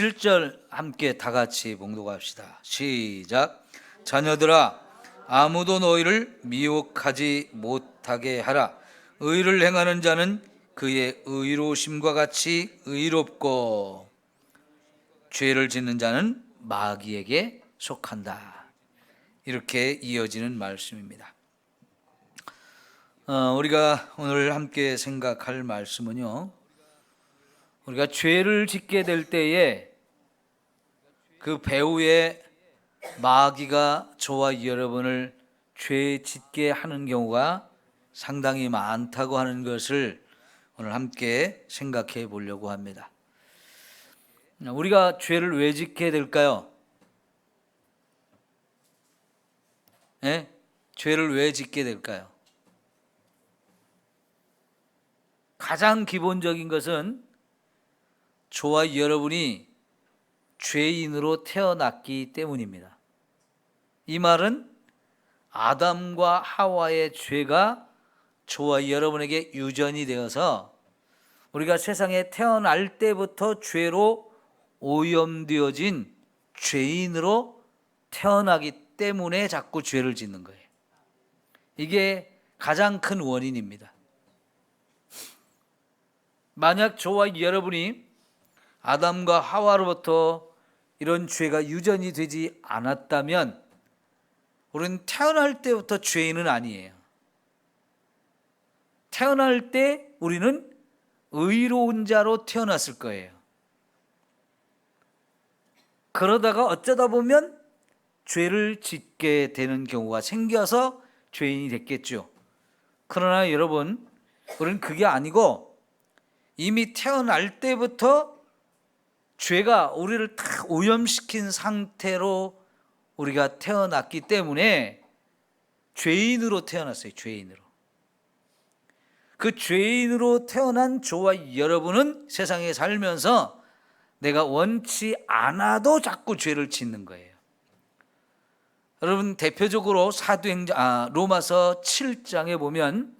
7절 함께 다 같이 봉독합시다. 시작. 자녀들아, 아무도 너희를 미혹하지 못하게 하라. 의를 행하는 자는 그의 의로우심과 같이 의롭고 죄를 짓는 자는 마귀에게 속한다. 이렇게 이어지는 말씀입니다. 우리가 오늘 함께 생각할 말씀은요, 우리가 죄를 짓게 될 때에 그 배후에 마귀가 저와 여러분을 죄 짓게 하는 경우가 상당히 많다고 하는 것을 오늘 함께 생각해 보려고 합니다. 우리가 죄를 왜 짓게 될까요? 죄를 왜 짓게 될까요? 가장 기본적인 것은 저와 여러분이 죄인으로 태어났기 때문입니다. 이 말은 아담과 하와의 죄가 저와 여러분에게 유전이 되어서 우리가 세상에 태어날 때부터 죄로 오염되어진 죄인으로 태어나기 때문에 자꾸 죄를 짓는 거예요. 이게 가장 큰 원인입니다. 만약 저와 여러분이 아담과 하와로부터 이런 죄가 유전이 되지 않았다면 우리는 태어날 때부터 죄인은 아니에요. 태어날 때 우리는 의로운 자로 태어났을 거예요. 그러다가 어쩌다 보면 죄를 짓게 되는 경우가 생겨서 죄인이 됐겠죠. 그러나 여러분, 우리는 그게 아니고 이미 태어날 때부터 죄가 우리를 다 오염시킨 상태로 우리가 태어났기 때문에 죄인으로 태어났어요. 죄인으로. 그 죄인으로 태어난 저와 여러분은 세상에 살면서 내가 원치 않아도 자꾸 죄를 짓는 거예요. 여러분, 대표적으로 로마서 7장에 보면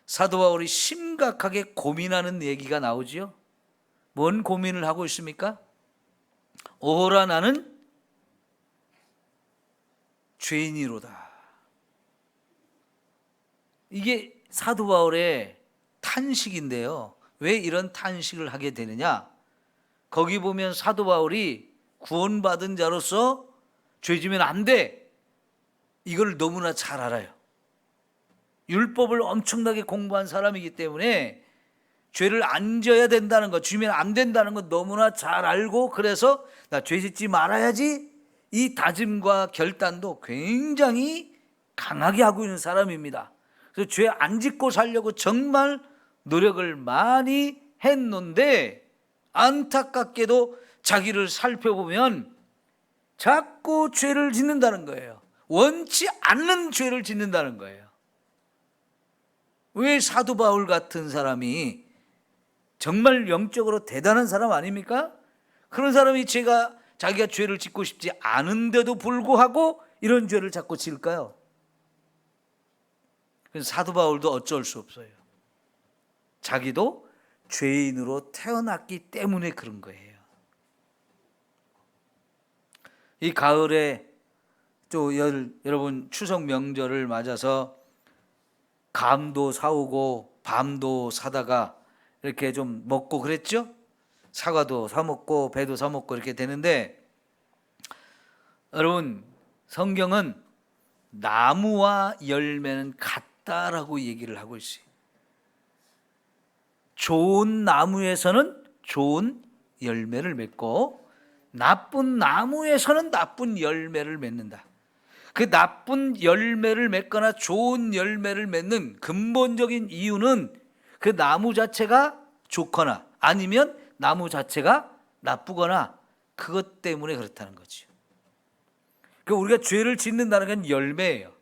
사도 바울이 심각하게 고민하는 얘기가 나오지요. 뭔 고민을 하고 있습니까? 오호라 나는 죄인이로다. 이게 사도 바울의 탄식인데요. 왜 이런 탄식을 하게 되느냐? 거기 보면 사도 바울이 구원받은 자로서 죄지면 안 돼. 이걸 너무나 잘 알아요. 율법을 엄청나게 공부한 사람이기 때문에 죄를 안 져야 된다는 것, 지면 안 된다는 것 너무나 잘 알고, 그래서 나 죄 짓지 말아야지, 이 다짐과 결단도 굉장히 강하게 하고 있는 사람입니다. 그래서 죄 안 짓고 살려고 정말 노력을 많이 했는데 안타깝게도 자기를 살펴보면 자꾸 죄를 짓는다는 거예요. 원치 않는 죄를 짓는다는 거예요. 왜 사도 바울 같은 사람이 정말 영적으로 대단한 사람 아닙니까? 그런 사람이 자기가 죄를 짓고 싶지 않은데도 불구하고 이런 죄를 자꾸 지을까요? 그래서 사도 바울도 어쩔 수 없어요. 자기도 죄인으로 태어났기 때문에 그런 거예요. 이 가을에 또 여러분 추석 명절을 맞아서 감도 사오고 밤도 사다가 이렇게 좀 먹고 그랬죠? 사과도 사 먹고 배도 사 먹고 이렇게 되는데, 여러분, 성경은 나무와 열매는 같다라고 얘기를 하고 있어요. 좋은 나무에서는 좋은 열매를 맺고 나쁜 나무에서는 나쁜 열매를 맺는다. 그 나쁜 열매를 맺거나 좋은 열매를 맺는 근본적인 이유는 그 나무 자체가 좋거나 아니면 나무 자체가 나쁘거나 그것 때문에 그렇다는 거죠. 그러니까 우리가 죄를 짓는다는 건 열매예요.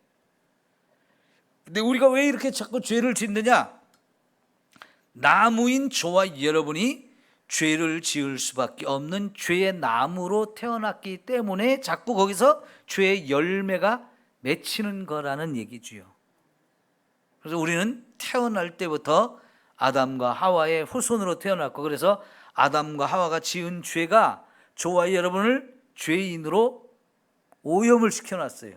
근데 우리가 왜 이렇게 자꾸 죄를 짓느냐? 나무인 저와 여러분이 죄를 지을 수밖에 없는 죄의 나무로 태어났기 때문에 자꾸 거기서 죄의 열매가 맺히는 거라는 얘기지요. 그래서 우리는 태어날 때부터 아담과 하와의 후손으로 태어났고, 그래서 아담과 하와가 지은 죄가 저와 여러분을 죄인으로 오염을 시켜놨어요.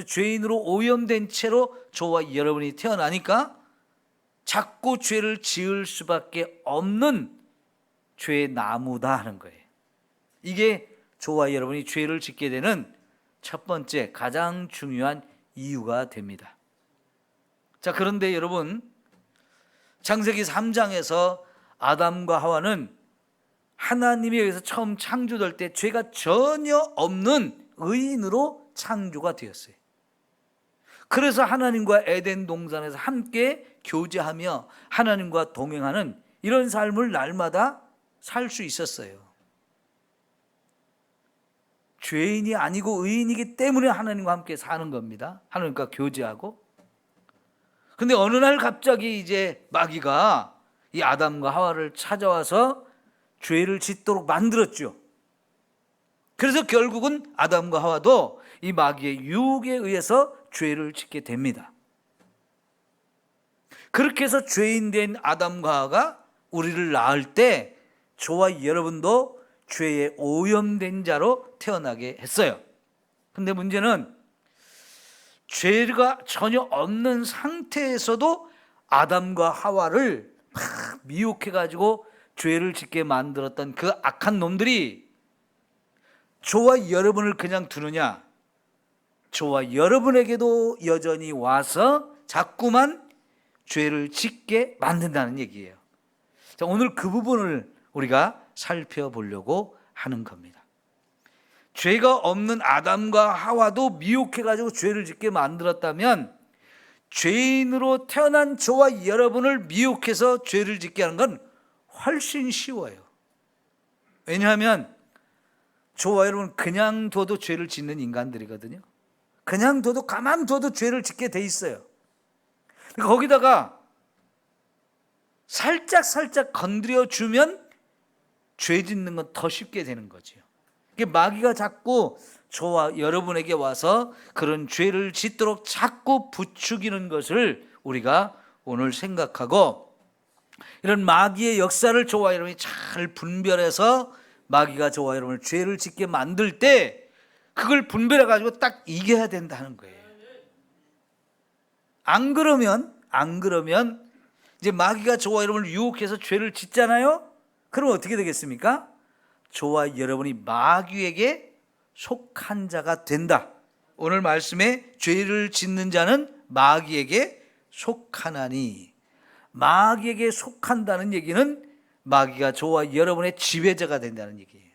죄인으로 오염된 채로 저와 여러분이 태어나니까 자꾸 죄를 지을 수밖에 없는 죄의 나무다 하는 거예요. 이게 저와 여러분이 죄를 짓게 되는 첫 번째 가장 중요한 이유가 됩니다. 자, 그런데 여러분, 창세기 3장에서 아담과 하와는 하나님에 의해서 처음 창조될 때 죄가 전혀 없는 의인으로 창조가 되었어요. 그래서 하나님과 에덴 동산에서 함께 교제하며 하나님과 동행하는 이런 삶을 날마다 살 수 있었어요. 죄인이 아니고 의인이기 때문에 하나님과 함께 사는 겁니다. 하나님과 교제하고. 근데 어느 날 갑자기 이제 마귀가 이 아담과 하와를 찾아와서 죄를 짓도록 만들었죠. 그래서 결국은 아담과 하와도 이 마귀의 유혹에 의해서 죄를 짓게 됩니다. 그렇게 해서 죄인된 아담과 하와가 우리를 낳을 때 저와 여러분도 죄에 오염된 자로 태어나게 했어요. 근데 문제는 죄가 전혀 없는 상태에서도 아담과 하와를 막 미혹해가지고 죄를 짓게 만들었던 그 악한 놈들이 저와 여러분을 그냥 두느냐? 저와 여러분에게도 여전히 와서 자꾸만 죄를 짓게 만든다는 얘기예요. 자, 오늘 그 부분을 우리가 살펴보려고 하는 겁니다. 죄가 없는 아담과 하와도 미혹해가지고 죄를 짓게 만들었다면 죄인으로 태어난 저와 여러분을 미혹해서 죄를 짓게 하는 건 훨씬 쉬워요. 왜냐하면 저와 여러분 그냥 둬도 죄를 짓는 인간들이거든요. 그냥 둬도 가만 둬도 죄를 짓게 돼 있어요. 거기다가 살짝 건드려 주면 죄 짓는 건 더 쉽게 되는 거죠. 마귀가 자꾸 저와 여러분에게 와서 그런 죄를 짓도록 자꾸 부추기는 것을 우리가 오늘 생각하고, 이런 마귀의 역사를 저와 여러분이 잘 분별해서 마귀가 저와 여러분을 죄를 짓게 만들 때 그걸 분별해 가지고 딱 이겨야 된다는 거예요. 안 그러면 이제 마귀가 저와 여러분을 유혹해서 죄를 짓잖아요. 그럼 어떻게 되겠습니까? 저와 여러분이 마귀에게 속한 자가 된다. 오늘 말씀에 죄를 짓는 자는 마귀에게 속하나니, 마귀에게 속한다는 얘기는 마귀가 저와 여러분의 지배자가 된다는 얘기예요.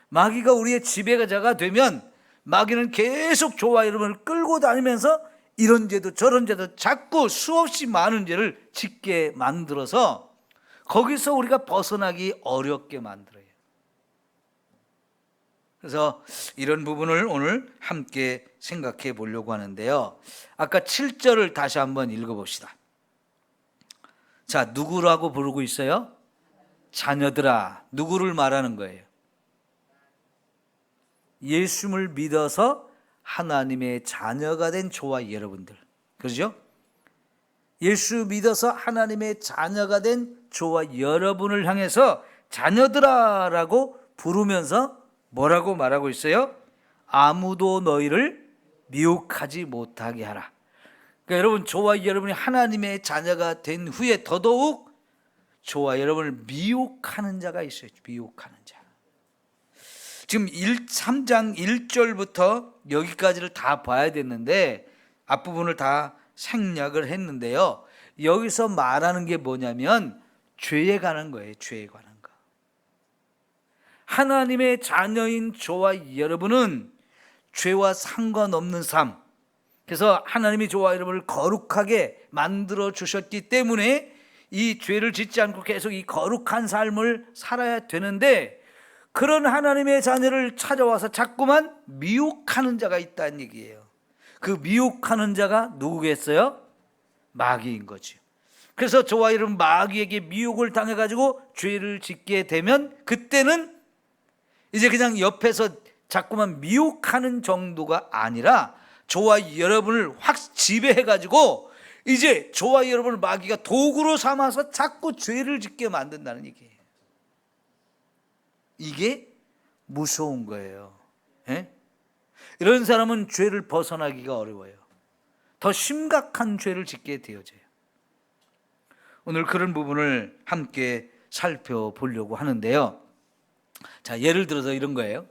마귀가 우리의 지배자가 되면 마귀는 계속 저와 여러분을 끌고 다니면서 이런 죄도 저런 죄도 자꾸 수없이 많은 죄를 짓게 만들어서 거기서 우리가 벗어나기 어렵게 만들어요. 그래서 이런 부분을 오늘 함께 생각해 보려고 하는데요. 아까 7절을 다시 한번 읽어봅시다. 자, 누구라고 부르고 있어요? 자녀들아. 누구를 말하는 거예요? 예수를 믿어서 하나님의 자녀가 된 저와 여러분들, 그렇죠? 예수 믿어서 하나님의 자녀가 된 저와 여러분을 향해서 자녀들아라고 부르면서 뭐라고 말하고 있어요? 아무도 너희를 미혹하지 못하게 하라. 그러니까 여러분, 저와 여러분이 하나님의 자녀가 된 후에 더더욱 저와 여러분을 미혹하는 자가 있어요. 미혹하는 자. 지금 3장 1절부터 여기까지를 다 봐야 됐는데 앞부분을 다 생략을 했는데요. 여기서 말하는 게 뭐냐면 죄에 관한 거예요. 죄에 관한 거. 하나님의 자녀인 저와 여러분은 죄와 상관없는 삶, 그래서 하나님이 저와 여러분을 거룩하게 만들어 주셨기 때문에 이 죄를 짓지 않고 계속 이 거룩한 삶을 살아야 되는데, 그런 하나님의 자녀를 찾아와서 자꾸만 미혹하는 자가 있다는 얘기예요. 그 미혹하는 자가 누구겠어요? 마귀인 거죠. 그래서 저와 여러분 마귀에게 미혹을 당해가지고 죄를 짓게 되면 그때는 이제 그냥 옆에서 자꾸만 미혹하는 정도가 아니라 저와 여러분을 확 지배해가지고 이제 저와 여러분을 마귀가 도구로 삼아서 자꾸 죄를 짓게 만든다는 얘기예요. 이게 무서운 거예요. 예? 이런 사람은 죄를 벗어나기가 어려워요. 더 심각한 죄를 짓게 되어져요. 오늘 그런 부분을 함께 살펴보려고 하는데요. 자, 예를 들어서 이런 거예요.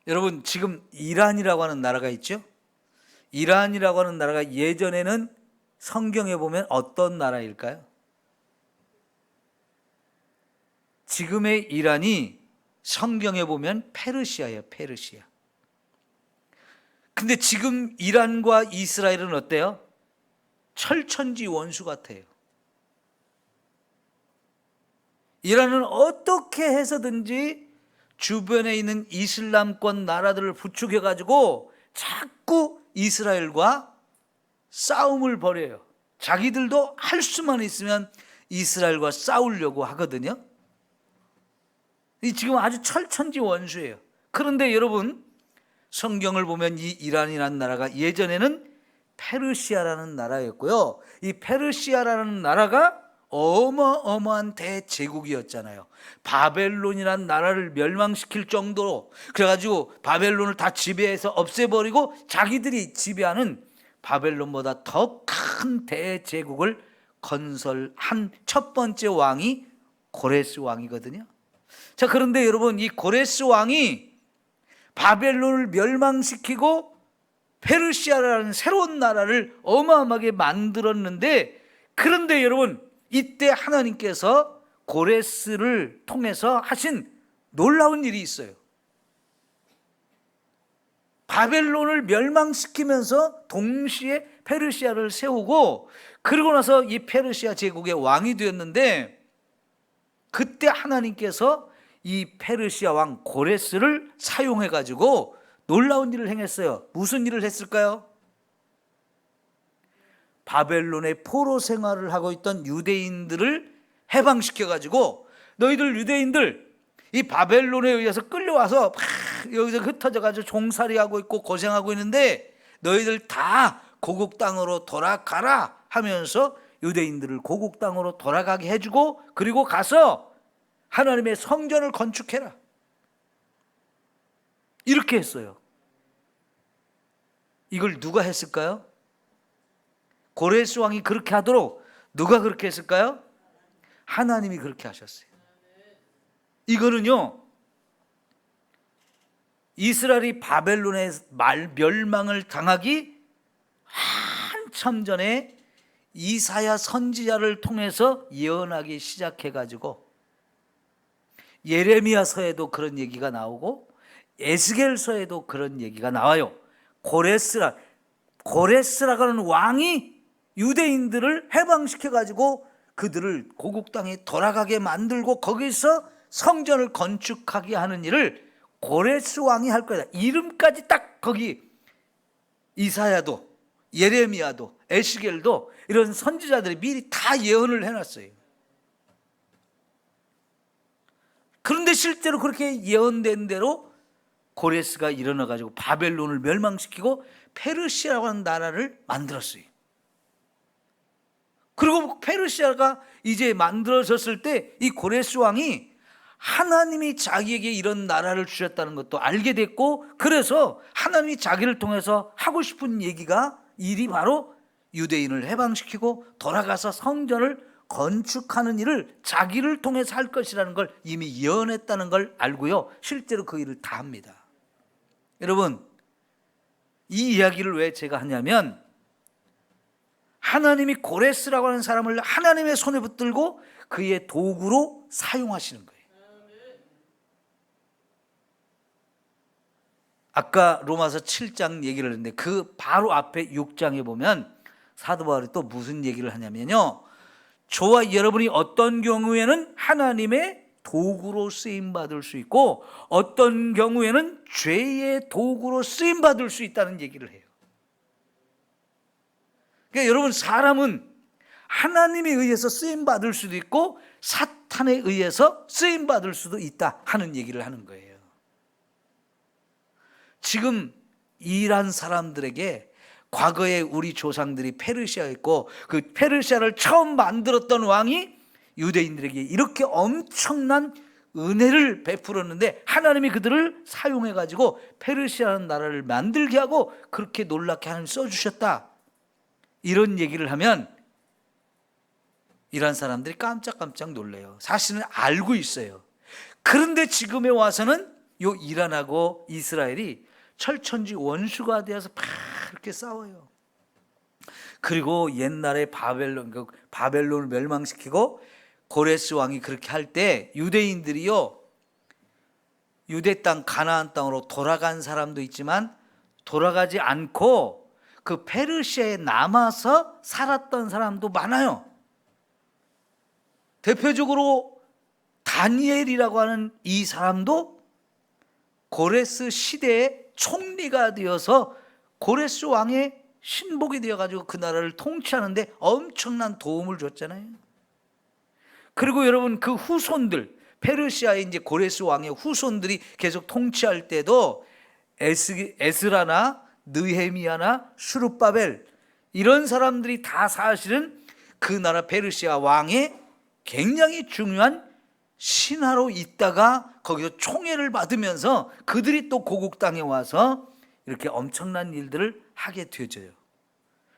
여러분, 지금 이란이라고 하는 나라가 있죠? 이란이라고 하는 나라가 예전에는 성경에 보면 어떤 나라일까요? 지금의 이란이 성경에 보면 페르시아예요, 페르시아. 근데 지금 이란과 이스라엘은 어때요? 철천지 원수 같아요. 이란은 어떻게 해서든지 주변에 있는 이슬람권 나라들을 부추겨 가지고 자꾸 이스라엘과 싸움을 벌여요. 자기들도 할 수만 있으면 이스라엘과 싸우려고 하거든요. 지금 아주 철천지 원수예요. 그런데 여러분, 성경을 보면 이 이란이라는 나라가 예전에는 페르시아라는 나라였고요. 이 페르시아라는 나라가 어마어마한 대제국이었잖아요. 바벨론이라는 나라를 멸망시킬 정도로, 그래가지고 바벨론을 다 지배해서 없애버리고 자기들이 지배하는 바벨론보다 더 큰 대제국을 건설한 첫 번째 왕이 고레스 왕이거든요. 자, 그런데 여러분, 이 고레스 왕이 바벨론을 멸망시키고 페르시아라는 새로운 나라를 어마어마하게 만들었는데, 그런데 여러분, 이때 하나님께서 고레스를 통해서 하신 놀라운 일이 있어요. 바벨론을 멸망시키면서 동시에 페르시아를 세우고, 그러고 나서 이 페르시아 제국의 왕이 되었는데, 그때 하나님께서 이 페르시아 왕 고레스를 사용해 가지고 놀라운 일을 행했어요. 무슨 일을 했을까요? 바벨론의 포로 생활을 하고 있던 유대인들을 해방시켜 가지고, 너희들 유대인들 이 바벨론에 의해서 끌려와서 막 여기서 흩어져 가지고 종살이하고 있고 고생하고 있는데 너희들 다 고국 땅으로 돌아가라 하면서 유대인들을 고국 땅으로 돌아가게 해주고, 그리고 가서 하나님의 성전을 건축해라, 이렇게 했어요. 이걸 누가 했을까요? 고레스 왕이 그렇게 하도록 누가 그렇게 했을까요? 하나님이 그렇게 하셨어요. 이거는요, 이스라엘이 바벨론의 멸망을 당하기 한참 전에 이사야 선지자를 통해서 예언하기 시작해가지고, 예레미야서에도 그런 얘기가 나오고 에스겔서에도 그런 얘기가 나와요. 고레스라고 하는 왕이 유대인들을 해방시켜가지고 그들을 고국 땅에 돌아가게 만들고 거기서 성전을 건축하게 하는 일을 고레스 왕이 할 거다. 이름까지 딱 거기 이사야도 예레미야도 에스겔도 이런 선지자들이 미리 다 예언을 해놨어요. 그런데 실제로 그렇게 예언된 대로 고레스가 일어나가지고 바벨론을 멸망시키고 페르시아라고 하는 나라를 만들었어요. 그리고 페르시아가 이제 만들어졌을 때 이 고레스 왕이 하나님이 자기에게 이런 나라를 주셨다는 것도 알게 됐고, 그래서 하나님이 자기를 통해서 하고 싶은 일이 바로 유대인을 해방시키고 돌아가서 성전을 건축하는 일을 자기를 통해서 할 것이라는 걸 이미 예언했다는 걸 알고요, 실제로 그 일을 다 합니다. 여러분, 이 이야기를 왜 제가 하냐면, 하나님이 고레스라고 하는 사람을 하나님의 손에 붙들고 그의 도구로 사용하시는 거예요. 아까 로마서 7장 얘기를 했는데 그 바로 앞에 6장에 보면 사도 바울이 또 무슨 얘기를 하냐면요, 저와 여러분이 어떤 경우에는 하나님의 도구로 쓰임받을 수 있고 어떤 경우에는 죄의 도구로 쓰임받을 수 있다는 얘기를 해요. 그러니까 여러분, 사람은 하나님에 의해서 쓰임받을 수도 있고 사탄에 의해서 쓰임받을 수도 있다 하는 얘기를 하는 거예요. 지금 이란 사람들에게 과거에 우리 조상들이 페르시아였고 그 페르시아를 처음 만들었던 왕이 유대인들에게 이렇게 엄청난 은혜를 베풀었는데 하나님이 그들을 사용해 가지고 페르시아라는 나라를 만들게 하고 그렇게 놀랍게 하나님 써주셨다, 이런 얘기를 하면 이란 사람들이 깜짝깜짝 놀래요. 사실은 알고 있어요. 그런데 지금에 와서는 요 이란하고 이스라엘이 철천지 원수가 되어서 막 이렇게 싸워요. 그리고 옛날에 바벨론을 멸망시키고 고레스 왕이 그렇게 할 때 유대인들이요, 유대 땅 가나안 땅으로 돌아간 사람도 있지만 돌아가지 않고 그 페르시아에 남아서 살았던 사람도 많아요. 대표적으로 다니엘이라고 하는 이 사람도 고레스 시대의 총리가 되어서 고레스 왕의 신복이 되어가지고 그 나라를 통치하는데 엄청난 도움을 줬잖아요. 그리고 여러분, 그 후손들, 페르시아의 이제 고레스 왕의 후손들이 계속 통치할 때도 에스라나 느헤미야나 수룹바벨 이런 사람들이 다 사실은 그 나라 페르시아 왕의 굉장히 중요한 신하로 있다가 거기서 총애를 받으면서 그들이 또 고국 땅에 와서 이렇게 엄청난 일들을 하게 되어져요.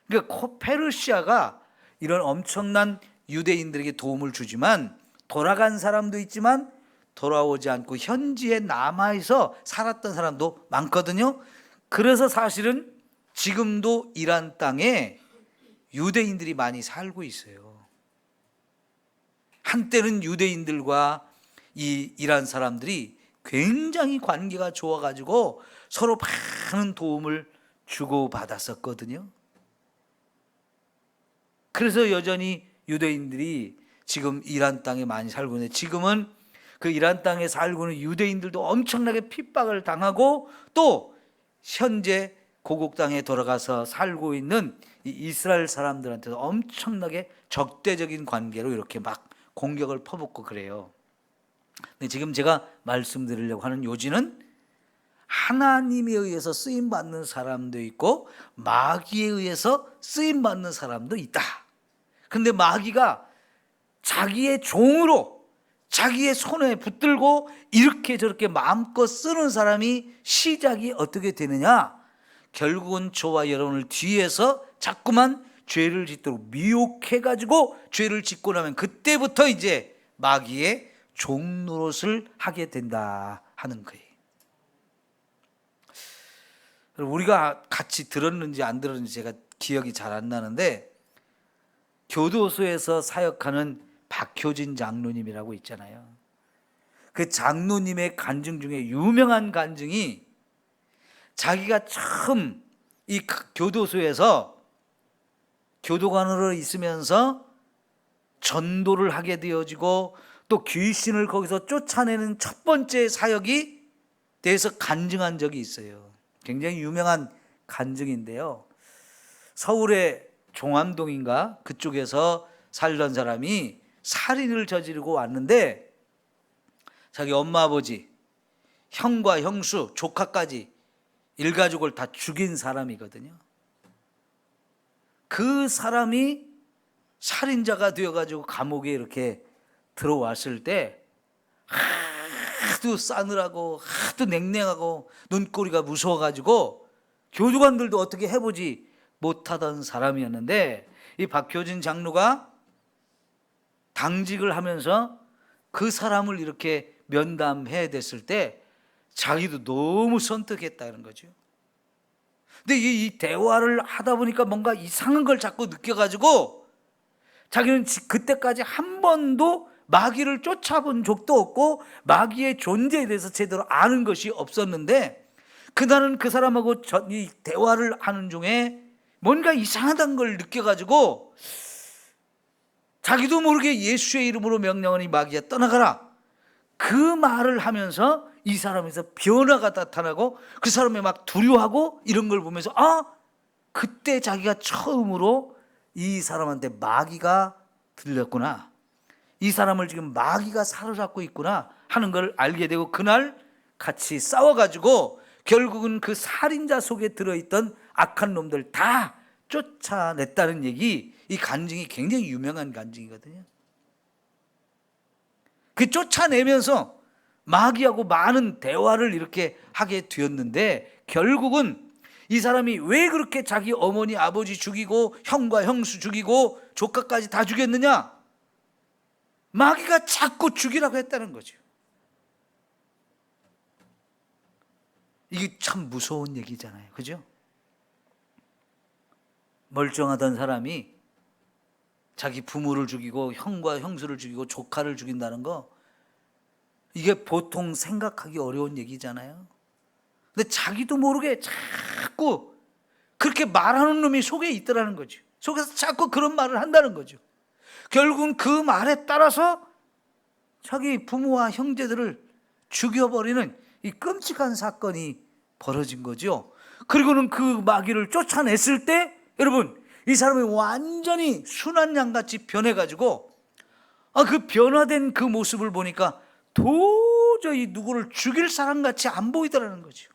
그러니까 페르시아가 이런 엄청난 유대인들에게 도움을 주지만 돌아간 사람도 있지만 돌아오지 않고 현지에 남아서 살았던 사람도 많거든요. 그래서 사실은 지금도 이란 땅에 유대인들이 많이 살고 있어요. 한때는 유대인들과 이 이란 사람들이 굉장히 관계가 좋아가지고 서로 많은 도움을 주고받았었거든요. 그래서 여전히 유대인들이 지금 이란 땅에 많이 살고 있는데, 지금은 그 이란 땅에 살고 있는 유대인들도 엄청나게 핍박을 당하고 또 현재 고국 땅에 돌아가서 살고 있는 이 이스라엘 사람들한테도 엄청나게 적대적인 관계로 이렇게 막 공격을 퍼붓고 그래요. 근데 지금 제가 말씀드리려고 하는 요지는 하나님에 의해서 쓰임받는 사람도 있고 마귀에 의해서 쓰임받는 사람도 있다. 근데 마귀가 자기의 종으로 자기의 손에 붙들고 이렇게 저렇게 마음껏 쓰는 사람이 시작이 어떻게 되느냐? 결국은 저와 여러분을 뒤에서 자꾸만 죄를 짓도록 미혹해가지고 죄를 짓고 나면 그때부터 이제 마귀의 종 노릇을 하게 된다 하는 거예요. 우리가 같이 들었는지 안 들었는지 제가 기억이 잘 안 나는데, 교도소에서 사역하는 박효진 장로님이라고 있잖아요. 그 장로님의 간증 중에 유명한 간증이, 자기가 처음 이 교도소에서 교도관으로 있으면서 전도를 하게 되어지고 또 귀신을 거기서 쫓아내는 첫 번째 사역이 대해서 간증한 적이 있어요. 굉장히 유명한 간증인데요. 서울의 종암동인가 그쪽에서 살던 사람이 살인을 저지르고 왔는데 자기 엄마 아버지, 형과 형수, 조카까지 일가족을 다 죽인 사람이거든요. 그 사람이 살인자가 되어가지고 감옥에 이렇게 들어왔을 때 하도 싸늘하고 하도 냉랭하고 눈꼬리가 무서워가지고 교도관들도 어떻게 해보지 못하던 사람이었는데, 이 박효진 장로가 당직을 하면서 그 사람을 이렇게 면담해야 됐을 때 자기도 너무 선택했다는 거죠. 근데 이 대화를 하다 보니까 뭔가 이상한 걸 자꾸 느껴가지고 자기는 그때까지 한 번도 마귀를 쫓아본 적도 없고 마귀의 존재에 대해서 제대로 아는 것이 없었는데, 그날은 그 사람하고 이 대화를 하는 중에 뭔가 이상하다는 걸 느껴가지고 자기도 모르게 예수의 이름으로 명령하니 마귀야 떠나가라, 그 말을 하면서 이 사람에서 변화가 나타나고 그 사람이 막 두려워하고 이런 걸 보면서 그때 자기가 처음으로 이 사람한테 마귀가 들렸구나, 이 사람을 지금 마귀가 사로잡고 있구나 하는 걸 알게 되고, 그날 같이 싸워가지고 결국은 그 살인자 속에 들어있던 악한 놈들 다 쫓아냈다는 얘기, 이 간증이 굉장히 유명한 간증이거든요. 그 쫓아내면서 마귀하고 많은 대화를 이렇게 하게 되었는데, 결국은 이 사람이 왜 그렇게 자기 어머니 아버지 죽이고 형과 형수 죽이고 조카까지 다 죽였느냐? 마귀가 자꾸 죽이라고 했다는 거죠. 이게 참 무서운 얘기잖아요. 그죠? 멀쩡하던 사람이 자기 부모를 죽이고 형과 형수를 죽이고 조카를 죽인다는 거, 이게 보통 생각하기 어려운 얘기잖아요. 근데 자기도 모르게 자꾸 그렇게 말하는 놈이 속에 있더라는 거죠. 속에서 자꾸 그런 말을 한다는 거죠. 결국은 그 말에 따라서 자기 부모와 형제들을 죽여버리는 이 끔찍한 사건이 벌어진 거죠. 그리고는 그 마귀를 쫓아냈을 때, 여러분, 이 사람이 완전히 순한 양같이 변해가지고, 그 변화된 그 모습을 보니까 도저히 누구를 죽일 사람같이 안 보이더라는 거죠.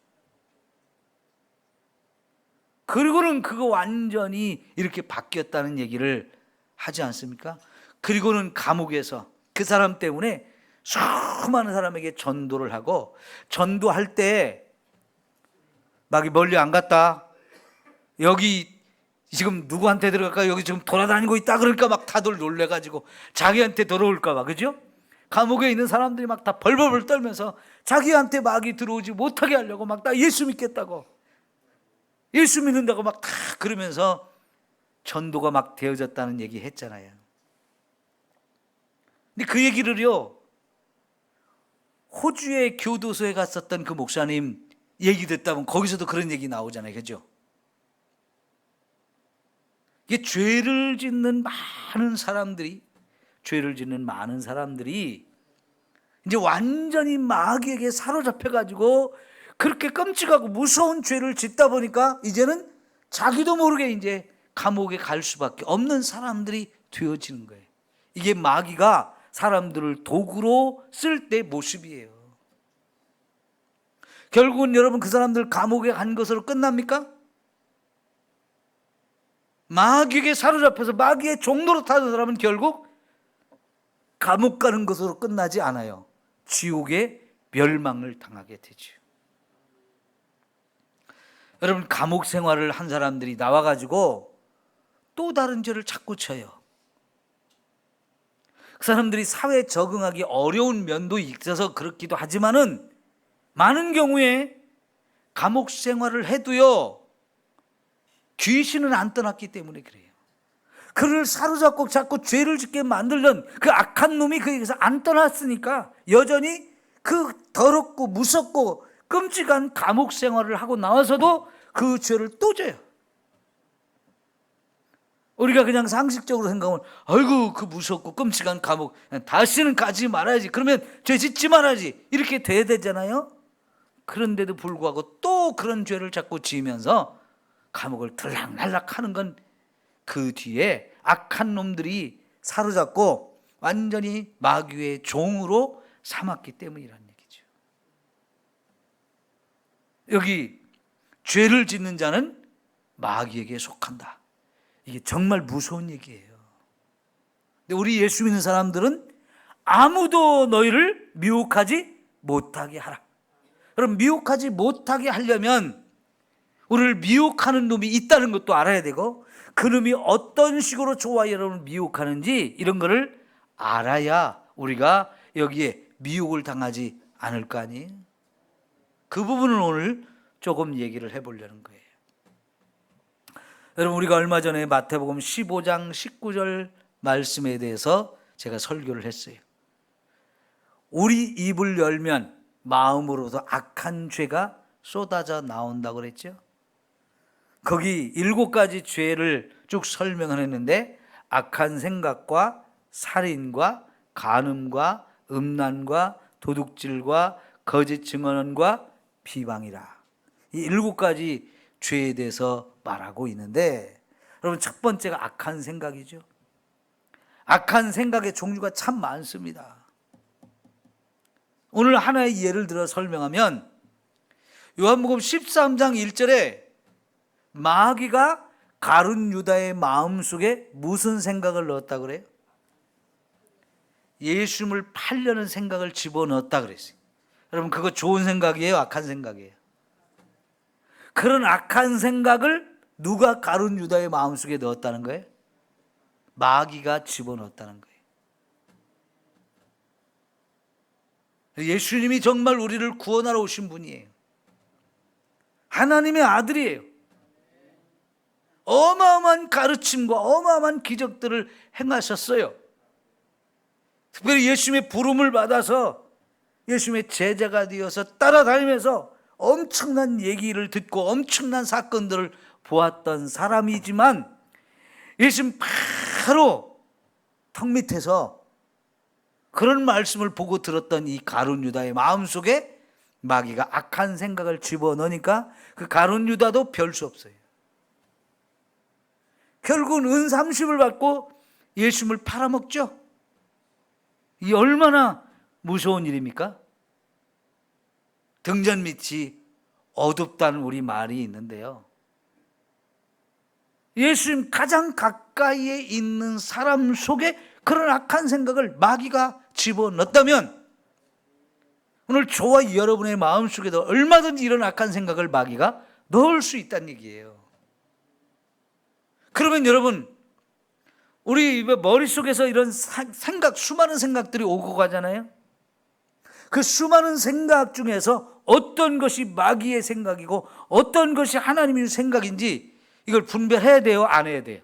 그리고는 그거 완전히 이렇게 바뀌었다는 얘기를 하지 않습니까? 그리고는 감옥에서 그 사람 때문에 수많은 사람에게 전도를 하고, 전도할 때 막 멀리 안 갔다, 여기 지금 누구한테 들어갈까, 여기 지금 돌아다니고 있다 그러니까 막 다들 놀래가지고 자기한테 들어올까 봐, 그죠? 감옥에 있는 사람들이 막 다 벌벌 떨면서 자기한테 마귀 들어오지 못하게 하려고 막 다 예수 믿겠다고, 예수 믿는다고 막 다 그러면서 전도가 막 되어졌다는 얘기 했잖아요. 근데 그 얘기를요, 호주의 교도소에 갔었던 그 목사님 얘기 듣다 보면 거기서도 그런 얘기 나오잖아요. 그죠? 이게 죄를 짓는 많은 사람들이 이제 완전히 마귀에게 사로잡혀가지고 그렇게 끔찍하고 무서운 죄를 짓다 보니까 이제는 자기도 모르게 이제 감옥에 갈 수밖에 없는 사람들이 되어지는 거예요. 이게 마귀가 사람들을 도구로 쓸 때 모습이에요. 결국은 여러분, 그 사람들 감옥에 간 것으로 끝납니까? 마귀에게 사로잡혀서 마귀의 종로로 타는 사람은 결국 감옥 가는 것으로 끝나지 않아요. 지옥의 멸망을 당하게 되죠. 여러분, 감옥 생활을 한 사람들이 나와가지고 또 다른 죄를 자꾸 쳐요. 그 사람들이 사회에 적응하기 어려운 면도 있어서 그렇기도 하지만은, 많은 경우에 감옥 생활을 해도요, 귀신은 안 떠났기 때문에 그래요. 그를 사로잡고 자꾸 죄를 짓게 만들던 그 악한 놈이 거기서 안 떠났으니까 여전히 그 더럽고 무섭고 끔찍한 감옥 생활을 하고 나와서도 그 죄를 또 져요. 우리가 그냥 상식적으로 생각하면, 아이고 그 무섭고 끔찍한 감옥 다시는 가지 말아야지, 그러면 죄 짓지 말아야지, 이렇게 돼야 되잖아요. 그런데도 불구하고 또 그런 죄를 자꾸 지으면서 감옥을 들락날락 하는 건 그 뒤에 악한 놈들이 사로잡고 완전히 마귀의 종으로 삼았기 때문이라는 얘기죠. 여기 죄를 짓는 자는 마귀에게 속한다. 이게 정말 무서운 얘기예요. 근데 우리 예수 믿는 사람들은 아무도 너희를 미혹하지 못하게 하라. 그럼 미혹하지 못하게 하려면 우리를 미혹하는 놈이 있다는 것도 알아야 되고, 그 놈이 어떤 식으로 저와 여러분을 미혹하는지 이런 거를 알아야 우리가 여기에 미혹을 당하지 않을 거 아니에요. 그 부분을 오늘 조금 얘기를 해보려는 거예요. 여러분, 우리가 얼마 전에 마태복음 15장 19절 말씀에 대해서 제가 설교를 했어요. 우리 입을 열면 마음으로도 악한 죄가 쏟아져 나온다고 그랬죠. 거기 7가지 죄를 쭉 설명을 했는데, 악한 생각과 살인과 간음과 음란과 도둑질과 거짓 증언과 비방이라, 이 7가지 죄에 대해서 말하고 있는데, 여러분, 첫 번째가 악한 생각이죠. 악한 생각의 종류가 참 많습니다. 오늘 하나의 예를 들어 설명하면, 요한복음 13장 1절에 마귀가 가룟 유다의 마음속에 무슨 생각을 넣었다고 그래요? 예수님을 팔려는 생각을 집어넣었다 그랬어요. 여러분, 그거 좋은 생각이에요? 악한 생각이에요? 그런 악한 생각을 누가 가룟 유다의 마음속에 넣었다는 거예요? 마귀가 집어넣었다는 거예요. 예수님이 정말 우리를 구원하러 오신 분이에요. 하나님의 아들이에요. 어마어마한 가르침과 어마어마한 기적들을 행하셨어요. 특별히 예수님의 부름을 받아서 예수님의 제자가 되어서 따라다니면서 엄청난 얘기를 듣고 엄청난 사건들을 보았던 사람이지만, 예수님 바로 턱 밑에서 그런 말씀을 보고 들었던 이 가룟 유다의 마음속에 마귀가 악한 생각을 집어넣으니까 그 가룟 유다도 별 수 없어요. 결국은 은 30을 받고 예수님을 팔아먹죠. 이 얼마나 무서운 일입니까? 등잔 밑이 어둡다는 우리 말이 있는데요, 예수님 가장 가까이에 있는 사람 속에 그런 악한 생각을 마귀가 집어넣었다면, 오늘 저와 여러분의 마음속에도 얼마든지 이런 악한 생각을 마귀가 넣을 수 있다는 얘기예요. 그러면 여러분, 우리 머릿속에서 이런 생각, 수많은 생각들이 오고 가잖아요. 그 수많은 생각 중에서 어떤 것이 마귀의 생각이고 어떤 것이 하나님의 생각인지 이걸 분별해야 돼요? 안 해야 돼요?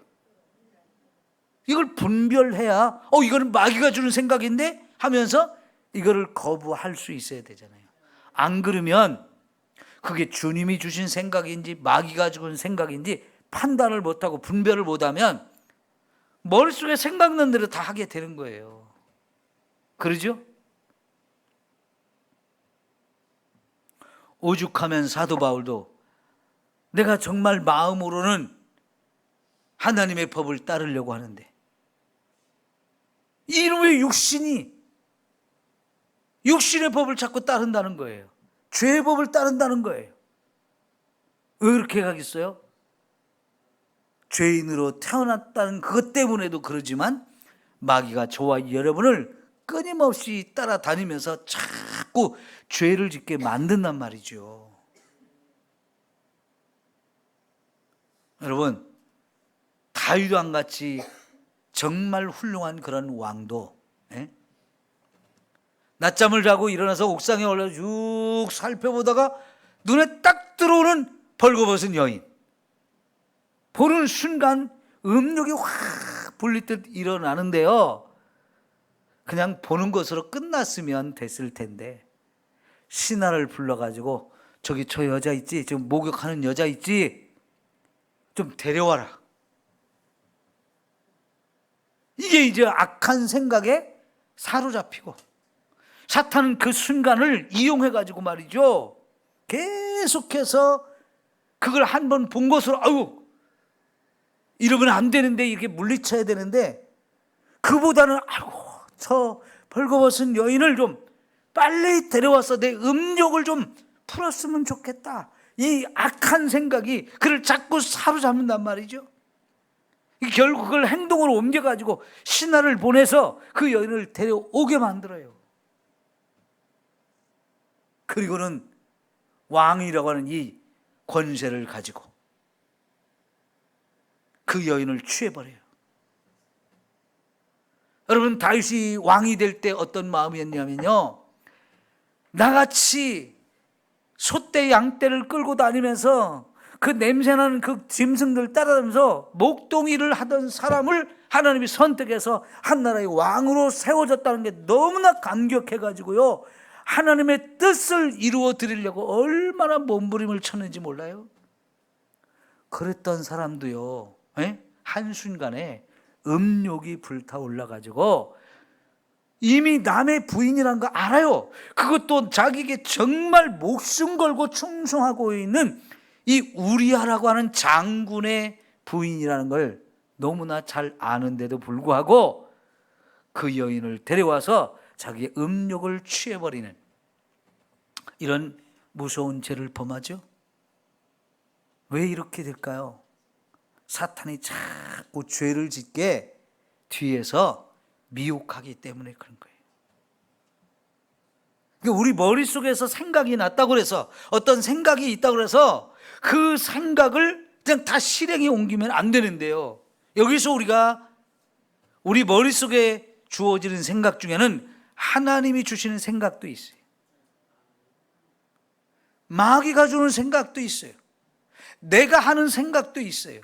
이걸 분별해야 이거는 마귀가 주는 생각인데 하면서 이거를 거부할 수 있어야 되잖아요. 안 그러면 그게 주님이 주신 생각인지 마귀가 주는 생각인지 판단을 못하고 분별을 못하면 머릿속에 생각난 대로 다 하게 되는 거예요. 그러죠? 오죽하면 사도 바울도 내가 정말 마음으로는 하나님의 법을 따르려고 하는데 이놈의 육신의 법을 자꾸 따른다는 거예요. 죄의 법을 따른다는 거예요. 왜 그렇게 가겠어요? 죄인으로 태어났다는 그것 때문에도 그러지만 마귀가 저와 여러분을 끊임없이 따라다니면서 자꾸 죄를 짓게 만든단 말이죠. 여러분, 다윗 왕같이 정말 훌륭한 그런 왕도 낮잠을 자고 일어나서 옥상에 올라 쭉 살펴보다가 눈에 딱 들어오는 벌거벗은 여인, 보는 순간 음욕이 확 불리듯 일어나는데요, 그냥 보는 것으로 끝났으면 됐을 텐데 신하를 불러가지고 저기 저 여자 있지, 지금 목욕하는 여자 있지, 좀 데려와라. 이게 이제 악한 생각에 사로잡히고 사탄은 그 순간을 이용해가지고 말이죠, 계속해서 그걸 한 번 본 것으로 이러면 안 되는데 이렇게 물리쳐야 되는데, 그보다는 저 벌거벗은 여인을 좀 빨리 데려와서 내 음욕을 좀 풀었으면 좋겠다, 이 악한 생각이 그를 자꾸 사로잡는단 말이죠. 결국 그걸 행동으로 옮겨가지고 신하를 보내서 그 여인을 데려오게 만들어요. 그리고는 왕이라고 하는 이 권세를 가지고 그 여인을 취해버려요. 여러분, 다윗이 왕이 될 때 어떤 마음이었냐면요, 나같이 소떼 양떼를 끌고 다니면서 그 냄새나는 그 짐승들 따라다니면서 목동이를 하던 사람을 하나님이 선택해서 한 나라의 왕으로 세워졌다는 게 너무나 감격해가지고요, 하나님의 뜻을 이루어 드리려고 얼마나 몸부림을 쳤는지 몰라요? 그랬던 사람도요, 한순간에 음욕이 불타올라가지고 이미 남의 부인이라는 거 알아요. 그것도 자기에게 정말 목숨 걸고 충성하고 있는 이 우리아라고 하는 장군의 부인이라는 걸 너무나 잘 아는데도 불구하고 그 여인을 데려와서 자기의 음욕을 취해버리는 이런 무서운 죄를 범하죠. 왜 이렇게 될까요? 사탄이 자꾸 죄를 짓게 뒤에서 미혹하기 때문에 그런 거예요. 그러니까 우리 머릿속에서 생각이 났다고 해서, 어떤 생각이 있다고 해서 그 생각을 그냥 다 실행에 옮기면 안 되는데요. 여기서 우리가 우리 머릿속에 주어지는 생각 중에는 하나님이 주시는 생각도 있어요. 마귀가 주는 생각도 있어요. 내가 하는 생각도 있어요.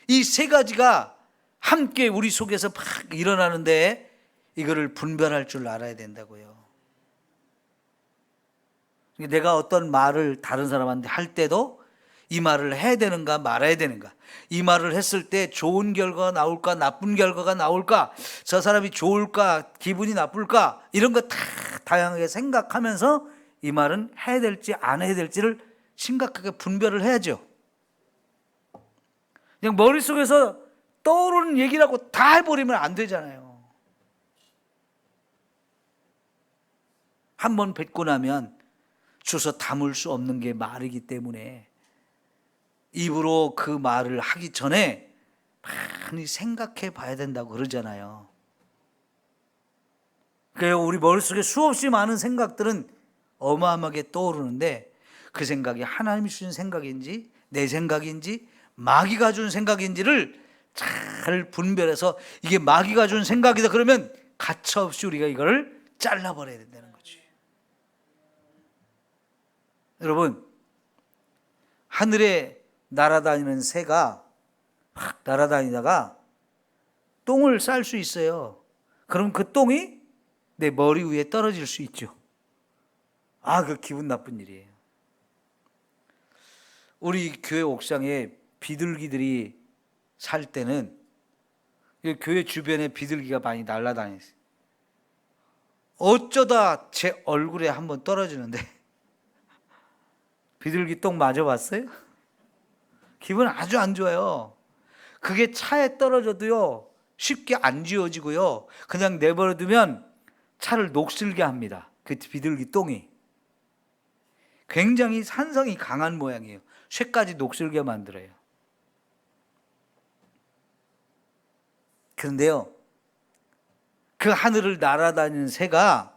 이 세 가지가 함께 우리 속에서 막 일어나는데 이거를 분별할 줄 알아야 된다고요. 내가 어떤 말을 다른 사람한테 할 때도 이 말을 해야 되는가 말아야 되는가, 이 말을 했을 때 좋은 결과가 나올까 나쁜 결과가 나올까, 저 사람이 좋을까 기분이 나쁠까, 이런 거 다 다양하게 생각하면서 이 말은 해야 될지 안 해야 될지를 심각하게 분별을 해야죠. 그냥 머릿속에서 떠오르는 얘기라고 다 해버리면 안 되잖아요. 한번 뱉고 나면 주워 담을 수 없는 게 말이기 때문에 입으로 그 말을 하기 전에 많이 생각해 봐야 된다고 그러잖아요. 그래서 우리 머릿속에 수없이 많은 생각들은 어마어마하게 떠오르는데 그 생각이 하나님이 주신 생각인지 내 생각인지 마귀가 준 생각인지를 잘 분별해서 이게 마귀가 준 생각이다 그러면 가차없이 우리가 이걸 잘라버려야 된다는 거지. 여러분, 하늘에 날아다니는 새가 막 날아다니다가 똥을 쌀 수 있어요. 그럼 그 똥이 내 머리 위에 떨어질 수 있죠. 그 기분 나쁜 일이에요. 우리 교회 옥상에 비둘기들이 살 때는 교회 주변에 비둘기가 많이 날아다녔어요. 어쩌다 제 얼굴에 한번 떨어지는데 비둘기 똥 맞아봤어요? 기분 아주 안 좋아요. 그게 차에 떨어져도요 쉽게 안 지워지고요, 그냥 내버려두면 차를 녹슬게 합니다. 그 비둘기 똥이 굉장히 산성이 강한 모양이에요. 쇠까지 녹슬게 만들어요. 그런데요, 그 하늘을 날아다니는 새가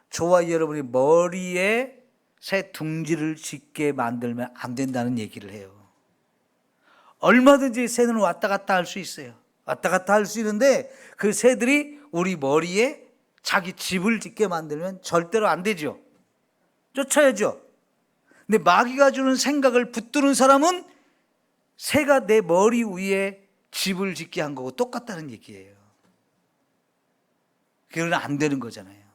저와 여러분이 머리에 새 둥지를 짓게 만들면 안 된다는 얘기를 해요. 얼마든지 새는 왔다 갔다 할 수 있어요. 왔다 갔다 할 수 있는데 그 새들이 우리 머리에 자기 집을 짓게 만들면 절대로 안 되죠. 쫓아야죠. 근데 마귀가 주는 생각을 붙드는 사람은 새가 내 머리 위에 집을 짓게 한 거고 똑같다는 얘기예요. 그건 안 되는 거잖아요.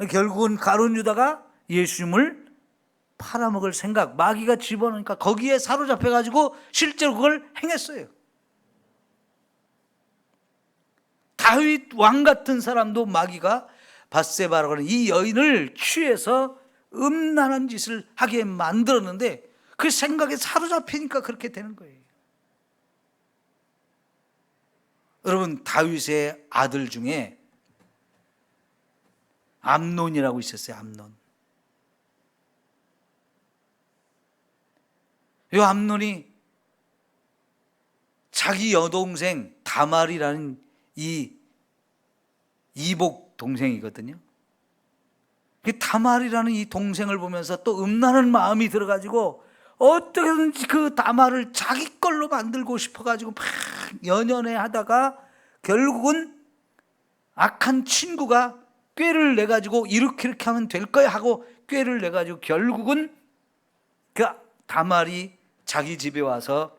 결국은 가룟 유다가 예수님을 팔아먹을 생각, 마귀가 집어넣으니까 거기에 사로잡혀가지고 실제로 그걸 행했어요. 다윗 왕 같은 사람도 마귀가 밧세바라고 하는 이 여인을 취해서 음란한 짓을 하게 만들었는데 그 생각에 사로잡히니까 그렇게 되는 거예요. 여러분, 다윗의 아들 중에 암논이라고 있었어요. 암논. 이 암논이 자기 여동생 다말이라는 이 이복 동생이거든요. 다말이라는 이 동생을 보면서 또 음란한 마음이 들어가지고 어떻게든지 그 다말을 자기 걸로 만들고 싶어가지고 막 연연해 하다가 결국은 악한 친구가 꾀를 내가지고 이렇게 하면 될 거야 하고 꾀를 내가지고 결국은 그 다말이 자기 집에 와서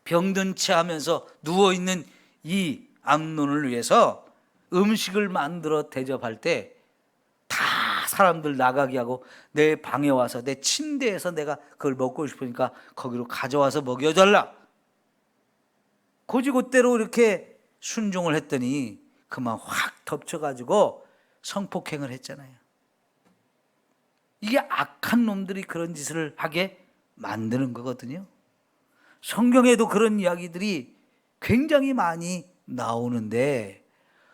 병든 채 하면서 누워있는 이 암논을 위해서 음식을 만들어 대접할 때 다 사람들 나가게 하고 내 방에 와서 내 침대에서 내가 그걸 먹고 싶으니까 거기로 가져와서 먹여달라. 곧이곧대로 이렇게 순종을 했더니 그만 확 덮쳐가지고 성폭행을 했잖아요. 이게 악한 놈들이 그런 짓을 하게 만드는 거거든요. 성경에도 그런 이야기들이 굉장히 많이 나오는데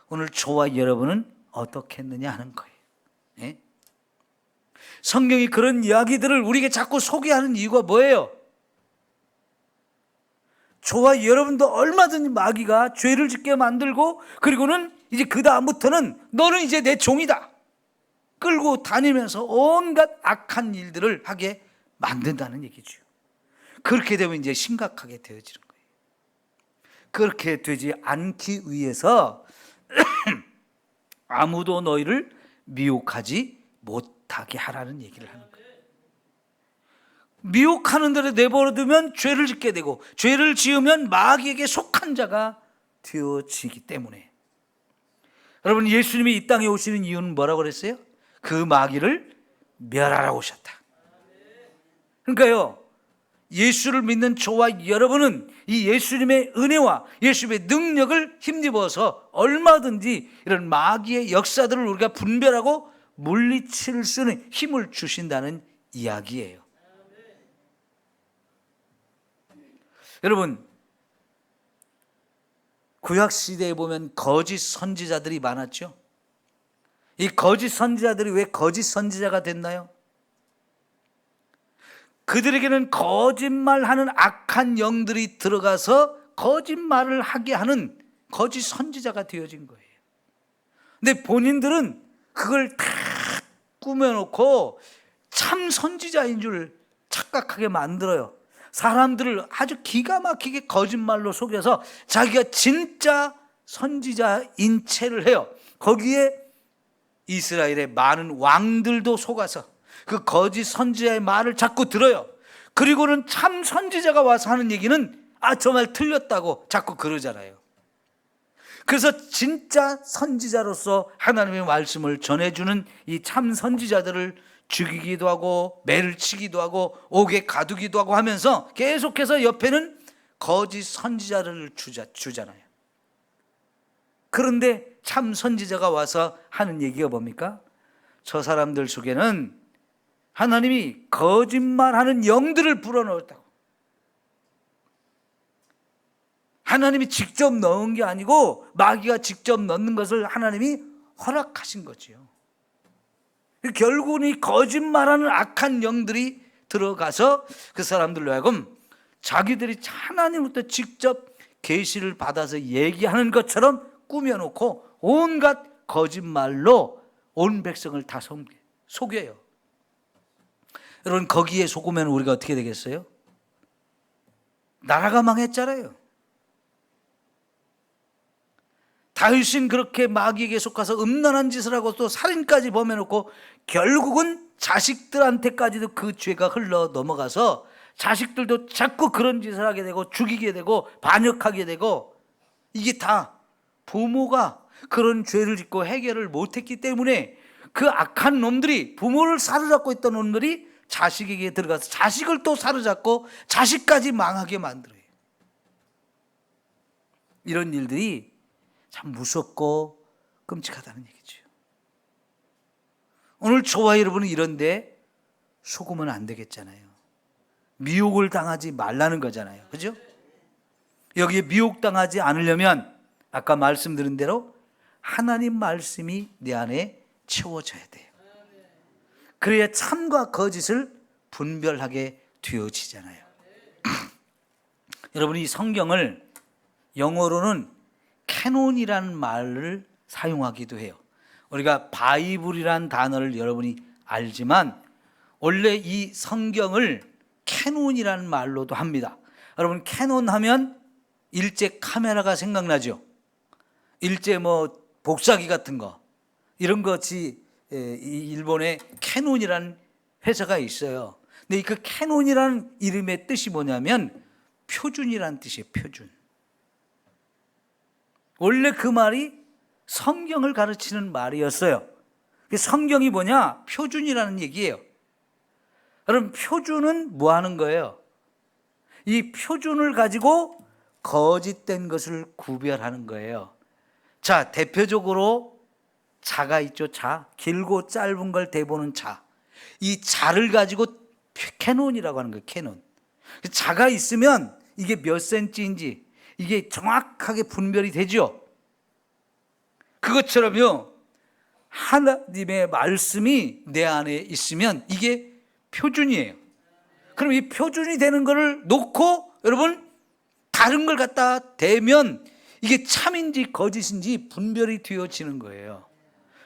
오늘 저와 여러분은 어떻게 했느냐 하는 거예요. 예? 성경이 그런 이야기들을 우리에게 자꾸 소개하는 이유가 뭐예요? 저와 여러분도 얼마든지 마귀가 죄를 짓게 만들고, 그리고는 이제 그 다음부터는 너는 이제 내 종이다 끌고 다니면서 온갖 악한 일들을 하게 만든다는 얘기죠. 그렇게 되면 이제 심각하게 되어지는 거예요. 그렇게 되지 않기 위해서 아무도 너희를 미혹하지 못하게 하라는 얘기를 하는 거예요. 미혹하는 대로 내버려두면 죄를 짓게 되고, 죄를 지으면 마귀에게 속한 자가 되어지기 때문에. 여러분, 예수님이 이 땅에 오시는 이유는 뭐라고 그랬어요? 그 마귀를 멸하러 오셨다. 그러니까요, 예수를 믿는 저와 여러분은 이 예수님의 은혜와 예수님의 능력을 힘입어서 얼마든지 이런 마귀의 역사들을 우리가 분별하고 물리칠 수 있는 힘을 주신다는 이야기예요. 여러분, 구약시대에 보면 거짓 선지자들이 많았죠. 이 거짓 선지자들이 왜 거짓 선지자가 됐나요? 그들에게는 거짓말하는 악한 영들이 들어가서 거짓말을 하게 하는 거짓 선지자가 되어진 거예요. 근데 본인들은 그걸 다 꾸며놓고 참 선지자인 줄 착각하게 만들어요. 사람들을 아주 기가 막히게 거짓말로 속여서 자기가 진짜 선지자인 체를 해요. 거기에 이스라엘의 많은 왕들도 속아서 그 거짓 선지자의 말을 자꾸 들어요. 그리고는 참 선지자가 와서 하는 얘기는 저 말 틀렸다고 자꾸 그러잖아요. 그래서 진짜 선지자로서 하나님의 말씀을 전해주는 이 참 선지자들을 죽이기도 하고 매를 치기도 하고 옥에 가두기도 하고 하면서 계속해서 옆에는 거짓 선지자를 주잖아요. 그런데 참 선지자가 와서 하는 얘기가 뭡니까? 저 사람들 속에는 하나님이 거짓말하는 영들을 불어넣었다고. 하나님이 직접 넣은 게 아니고 마귀가 직접 넣는 것을 하나님이 허락하신 거지요. 결국은 이 거짓말하는 악한 영들이 들어가서 그 사람들로 하여금 자기들이 하나님부터 직접 계시를 받아서 얘기하는 것처럼 꾸며놓고 온갖 거짓말로 온 백성을 다 속여요. 여러분, 거기에 속으면 우리가 어떻게 되겠어요? 나라가 망했잖아요. 다윗은 그렇게 마귀에게 속아서 음란한 짓을 하고 또 살인까지 범해놓고 결국은 자식들한테까지도 그 죄가 흘러 넘어가서 자식들도 자꾸 그런 짓을 하게 되고 죽이게 되고 반역하게 되고, 이게 다 부모가 그런 죄를 짓고 해결을 못했기 때문에 그 악한 놈들이, 부모를 사로잡고 있던 놈들이 자식에게 들어가서 자식을 또 사로잡고 자식까지 망하게 만들어요. 이런 일들이 참 무섭고 끔찍하다는 얘기죠. 오늘 저와 여러분은 이런데 속으면 안 되겠잖아요. 미혹을 당하지 말라는 거잖아요. 그죠? 여기에 미혹당하지 않으려면 아까 말씀드린 대로 하나님 말씀이 내 안에 채워져야 돼요. 그래야 참과 거짓을 분별하게 되어지잖아요. 여러분이 성경을 영어로는 캐논이라는 말을 사용하기도 해요. 우리가 바이블이라는 단어를 여러분이 알지만 원래 이 성경을 캐논이라는 말로도 합니다. 여러분, 캐논 하면 일제 카메라가 생각나죠? 일제 복사기 같은 거, 이런 것이 일본의 캐논이라는 회사가 있어요. 근데 그 캐논이라는 이름의 뜻이 뭐냐면 표준이라는 뜻이에요. 표준. 원래 그 말이 성경을 가르치는 말이었어요. 성경이 뭐냐? 표준이라는 얘기예요. 여러분, 표준은 뭐 하는 거예요? 이 표준을 가지고 거짓된 것을 구별하는 거예요. 자, 대표적으로 자가 있죠. 자, 길고 짧은 걸 대보는 자. 이 자를 가지고 캐논이라고 하는 거예요. 캐논. 자가 있으면 이게 몇 센치인지 이게 정확하게 분별이 되죠. 그것처럼요, 하나님의 말씀이 내 안에 있으면 이게 표준이에요. 그럼 이 표준이 되는 것을 놓고 여러분 다른 걸 갖다 대면 이게 참인지 거짓인지 분별이 되어지는 거예요.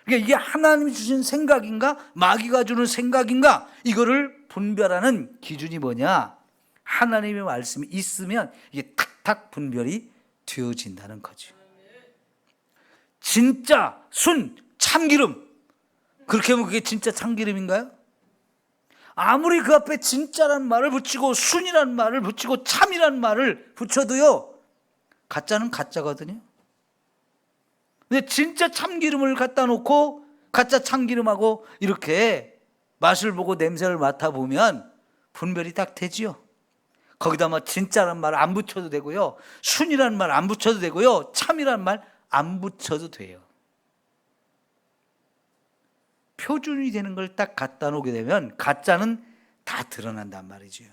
그러니까 이게 하나님이 주신 생각인가 마귀가 주는 생각인가 이거를 분별하는 기준이 뭐냐? 하나님의 말씀이 있으면 이게 탁탁 분별이 되어진다는 거죠. 진짜 순 참기름, 그렇게 하면 그게 진짜 참기름인가요? 아무리 그 앞에 진짜란 말을 붙이고 순이란 말을 붙이고 참이란 말을 붙여도요, 가짜는 가짜거든요. 근데 진짜 참기름을 갖다 놓고 가짜 참기름하고 이렇게 맛을 보고 냄새를 맡아보면 분별이 딱 되지요. 거기다 뭐 진짜란 말 안 붙여도 되고요, 순이란 말 안 붙여도 되고요, 참이란 말 안 붙여도 돼요. 표준이 되는 걸 딱 갖다 놓게 되면 가짜는 다 드러난단 말이죠.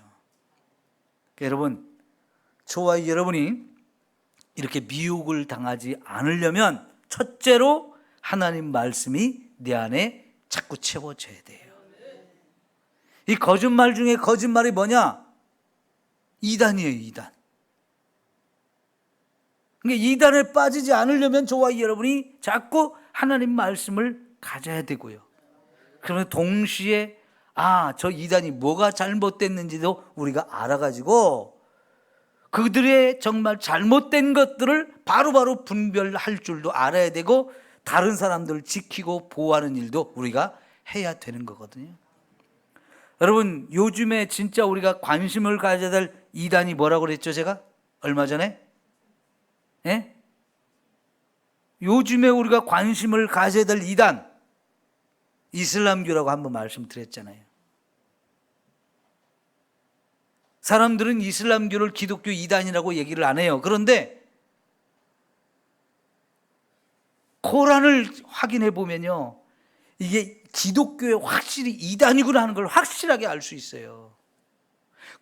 여러분, 저와 여러분이 이렇게 미혹을 당하지 않으려면 첫째로 하나님 말씀이 내 안에 자꾸 채워져야 돼요. 이 거짓말 중에 거짓말이 뭐냐? 이단이에요, 이단. 그러니까 이단에 빠지지 않으려면 저와 여러분이 자꾸 하나님 말씀을 가져야 되고요. 그러면 동시에 저 이단이 뭐가 잘못됐는지도 우리가 알아가지고 그들의 정말 잘못된 것들을 바로바로 분별할 줄도 알아야 되고 다른 사람들을 지키고 보호하는 일도 우리가 해야 되는 거거든요. 여러분, 요즘에 진짜 우리가 관심을 가져야 될 이단이 뭐라고 그랬죠? 제가 얼마 전에 요즘에 우리가 관심을 가져야 될 이단, 이슬람교라고 한번 말씀드렸잖아요. 사람들은 이슬람교를 기독교 이단이라고 얘기를 안 해요. 그런데 코란을 확인해 보면요, 이게 기독교에 확실히 이단이구나 하는 걸 확실하게 알 수 있어요.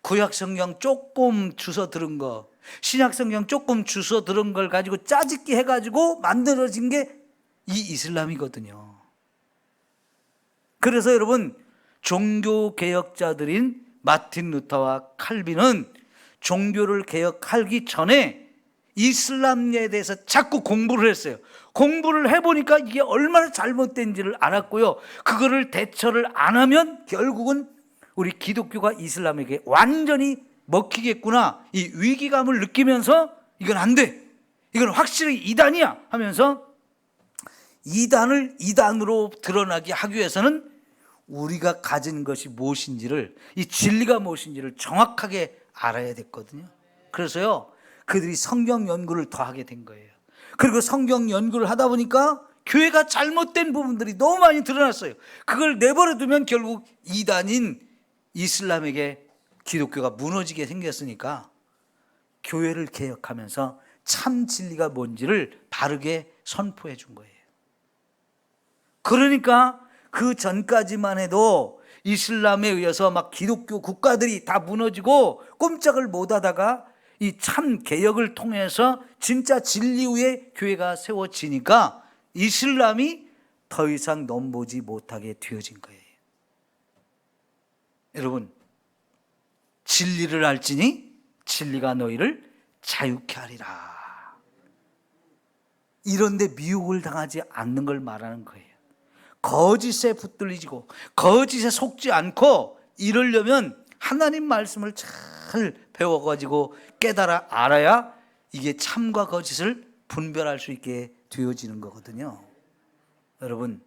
구약성경 조금 주워 들은 거, 신약성경 조금 주워 들은 걸 가지고 짜집기 해가지고 만들어진 게 이 이슬람이거든요. 그래서 여러분, 종교개혁자들인 마틴 루터와 칼빈은 종교를 개혁하기 전에 이슬람에 대해서 자꾸 공부를 했어요. 공부를 해보니까 이게 얼마나 잘못된지를 알았고요, 그거를 대처를 안 하면 결국은 우리 기독교가 이슬람에게 완전히 먹히겠구나, 이 위기감을 느끼면서 이건 안 돼, 이건 확실히 이단이야 하면서 이단을 이단으로 드러나게 하기 위해서는 우리가 가진 것이 무엇인지를, 이 진리가 무엇인지를 정확하게 알아야 됐거든요. 그래서요, 그들이 성경 연구를 더 하게 된 거예요. 그리고 성경 연구를 하다 보니까 교회가 잘못된 부분들이 너무 많이 드러났어요. 그걸 내버려 두면 결국 이단인 이슬람에게 기독교가 무너지게 생겼으니까 교회를 개혁하면서 참 진리가 뭔지를 바르게 선포해 준 거예요. 그러니까 그 전까지만 해도 이슬람에 의해서 막 기독교 국가들이 다 무너지고 꼼짝을 못 하다가 이 참 개혁을 통해서 진짜 진리 위에 교회가 세워지니까 이슬람이 더 이상 넘보지 못하게 되어진 거예요. 여러분, 진리를 알지니 진리가 너희를 자유케 하리라. 이런데 미혹을 당하지 않는 걸 말하는 거예요. 거짓에 붙들리지고 거짓에 속지 않고 이러려면 하나님 말씀을 잘 배워가지고 깨달아 알아야 이게 참과 거짓을 분별할 수 있게 되어지는 거거든요. 여러분,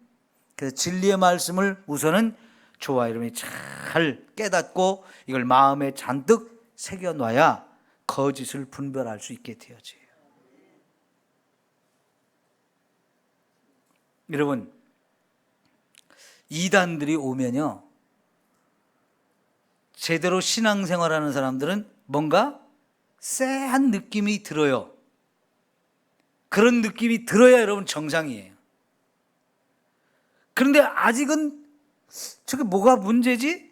그래서 진리의 말씀을 우선은 저와 여러분이 잘 깨닫고 이걸 마음에 잔뜩 새겨놔야 거짓을 분별할 수 있게 되어져요. 여러분, 이단들이 오면요, 제대로 신앙생활하는 사람들은 뭔가 쎄한 느낌이 들어요. 그런 느낌이 들어야 여러분 정상이에요. 그런데 아직은 저게 뭐가 문제지?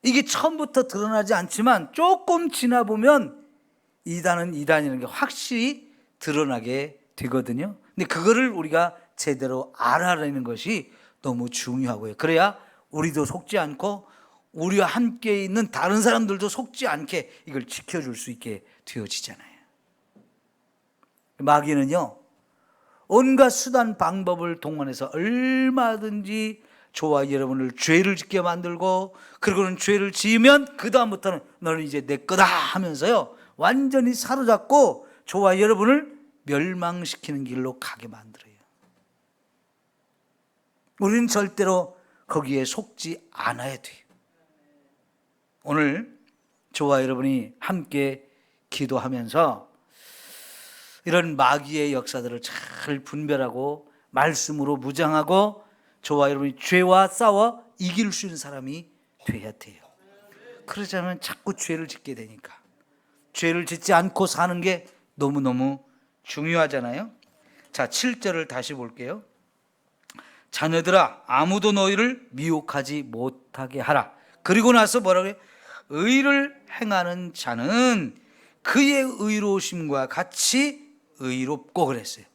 이게 처음부터 드러나지 않지만 조금 지나 보면 이단은 이단이라는 게 확실히 드러나게 되거든요. 근데 그거를 우리가 제대로 알아내는 것이 너무 중요하고요. 그래야 우리도 속지 않고 우리와 함께 있는 다른 사람들도 속지 않게 이걸 지켜줄 수 있게 되어지잖아요. 마귀는요, 온갖 수단 방법을 동원해서 얼마든지 저와 여러분을 죄를 짓게 만들고, 그리고는 죄를 지으면 그 다음부터는 너는 이제 내 거다 하면서요, 완전히 사로잡고 저와 여러분을 멸망시키는 길로 가게 만들어요. 우리는 절대로 거기에 속지 않아야 돼요. 오늘 저와 여러분이 함께 기도하면서 이런 마귀의 역사들을 잘 분별하고 말씀으로 무장하고 저와 여러분이 죄와 싸워 이길 수 있는 사람이 돼야 돼요. 그러지 않으면 자꾸 죄를 짓게 되니까. 죄를 짓지 않고 사는 게 너무너무 중요하잖아요. 자, 7절을 다시 볼게요. 자녀들아, 아무도 너희를 미혹하지 못하게 하라. 그리고 나서 뭐라고 해요? 의를 행하는 자는 그의 의로우심과 같이 의롭고 그랬어요.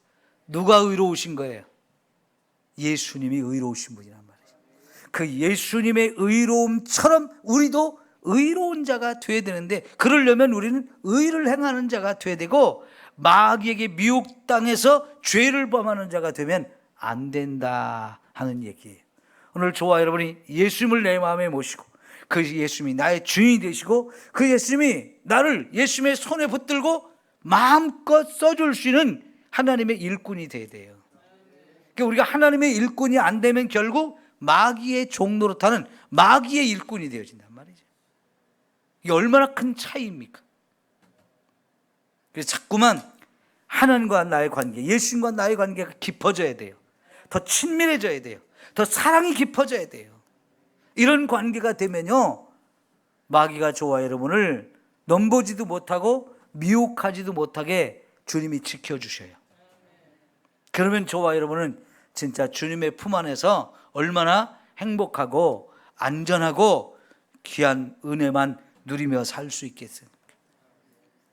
누가 의로우신 거예요? 예수님이 의로우신 분이란 말이죠. 그 예수님의 의로움처럼 우리도 의로운 자가 돼야 되는데, 그러려면 우리는 의를 행하는 자가 돼야 되고, 마귀에게 미혹당해서 죄를 범하는 자가 되면 안 된다 하는 얘기예요. 오늘 저와 여러분이 예수님을 내 마음에 모시고 그 예수님이 나의 주인이 되시고 그 예수님이 나를 예수님의 손에 붙들고 마음껏 써줄 수 있는 하나님의 일꾼이 돼야 돼요. 그러니까 우리가 하나님의 일꾼이 안 되면 결국 마귀의 종노릇하는 마귀의 일꾼이 되어진단 말이죠. 이게 얼마나 큰 차이입니까? 그래서 자꾸만 하나님과 나의 관계, 예수님과 나의 관계가 깊어져야 돼요. 더 친밀해져야 돼요. 더 사랑이 깊어져야 돼요. 이런 관계가 되면요, 마귀가 저와 여러분을 넘보지도 못하고 미혹하지도 못하게 주님이 지켜주셔요. 그러면 저와 여러분은 진짜 주님의 품 안에서 얼마나 행복하고 안전하고 귀한 은혜만 누리며 살 수 있겠습니까?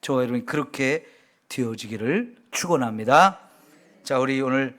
저와 여러분이 그렇게 되어지기를 축원합니다. 자, 우리 오늘